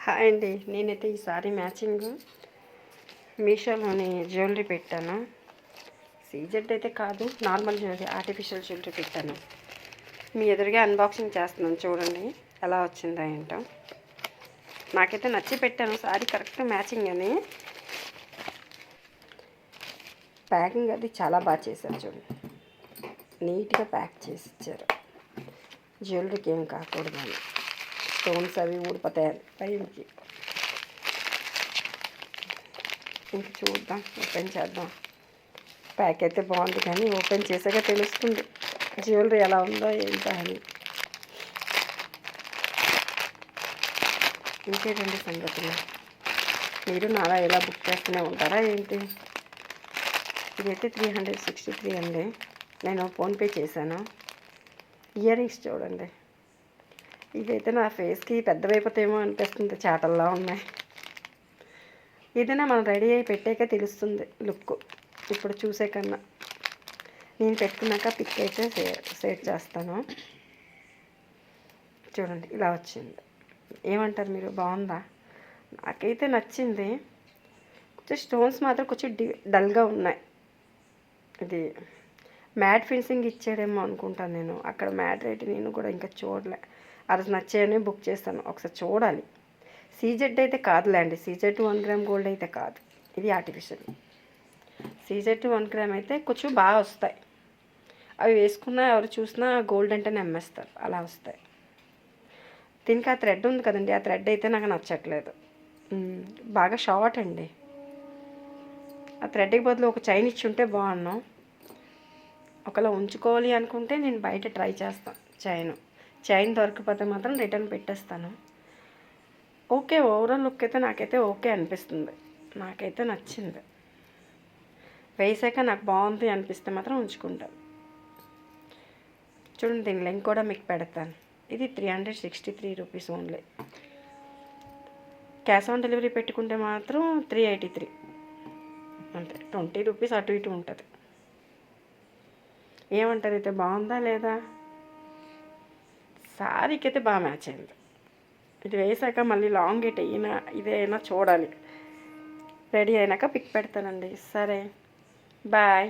Hi అండి. నేనైతే ఈసారి మ్యాచింగ్ మీషోలోని జ్యువెలరీ పెట్టాను. సీజెడ్ అయితే కాదు, నార్మల్ జ్యువెలరీ, ఆర్టిఫిషియల్ జ్యువెలరీ పెట్టాను. మీ ఎదురుగా అన్బాక్సింగ్ చేస్తున్నాను, చూడండి ఎలా వచ్చిందో ఏంటో. నాకైతే నచ్చి పెట్టాను, సారీ కరెక్ట్ మ్యాచింగ్ అని. ప్యాకింగ్ అది చాలా బాగా చేశారు, చూడండి నీట్గా ప్యాక్ చేసి ఇచ్చారు. జ్యువెలరీకి ఏం కాకూడదు అని, స్టోన్స్ అవి ఊడిపోతాయి పైకి. ఇంక చూద్దాం, ఓపెన్ చేద్దాం. ప్యాక్ అయితే బాగుంది, కానీ ఓపెన్ చేసాక తెలుస్తుంది జ్యువెలరీ ఎలా ఉందో ఏంటో అని. ఇంకేంటండి సంగతులు? మీరు నాలా ఎలా బుక్ చేస్తూనే ఉంటారా ఏంటి? ఇదైతే 363 అండి. నేను ఫోన్పే చేశాను. ఇయర్ రింగ్స్ చూడండి, ఇదైతే నా ఫేస్కి పెద్దవైపోతేమో అనిపిస్తుంది, చాటల్లా ఉన్నాయి. ఏదైనా మనం రెడీ అయి పెట్టాక తెలుస్తుంది లుక్, ఇప్పుడు చూసే కన్నా. నేను పెట్టుకున్నాక పిక్ అయితే షేర్ చేస్తాను. చూడండి ఇలా వచ్చింది. ఏమంటారు మీరు, బాగుందా? నాకైతే నచ్చింది. కొంచెం స్టోన్స్ మాత్రం కొంచెం డల్గా ఉన్నాయి. ఇది మ్యాట్ ఫినిషింగ్ ఇచ్చాడేమో అనుకుంటాను నేను. అక్కడ మ్యాట్ రేట్ నేను కూడా ఇంకా చూడలే. అది నచ్చాయని బుక్ చేస్తాను, ఒకసారి చూడాలి. సీజెడ్ అయితే కాదులేండి, సీజెడ్ 1 గ్రామ్ గోల్డ్ అయితే కాదు, ఇది ఆర్టిఫిషియల్. సీజెడ్ 1 గ్రామ్ అయితే కొంచెం బాగా వస్తాయి. అవి వేసుకున్నా ఎవరు చూసినా గోల్డ్ అంటే నమ్మేస్తారు, అలా వస్తాయి. దీనికి ఆ థ్రెడ్ ఉంది కదండి, ఆ థ్రెడ్ అయితే నాకు నచ్చట్లేదు, బాగా షార్ట్ అండి. ఆ థ్రెడ్కి బదులు ఒక చైన్ ఇచ్చి ఉంటే బాగున్నాం. ఒకవేళ ఉంచుకోవాలి అనుకుంటే నేను బయట ట్రై చేస్తాను. చైన్ దొరకపోతే మాత్రం రిటర్న్ పెట్టేస్తాను. ఓకే, ఓవరాల్ లుక్ అయితే నాకైతే ఓకే అనిపిస్తుంది, నాకైతే నచ్చింది. వేసాక నాకు బాగుంది అనిపిస్తే మాత్రం ఉంచుకుంటాను. చూడండి, దీని లింక్ కూడా మీకు పెడతాను. ఇది 363 rupees only. Cash on delivery పెట్టుకుంటే మాత్రం 383, అంతే. 20 రూపీస్ అటు ఇటు ఉంటుంది. ఏమంటారు, అయితే బాగుందా లేదా? సారీకి అయితే బాగా మ్యాచ్ అయింది. ఇది వేసాక మళ్ళీ లాంగ్ ఎట్ అయినా ఇదైనా చూడాలి. రెడీ అయినాక పిక్ పెడతానండి. సరే, బాయ్.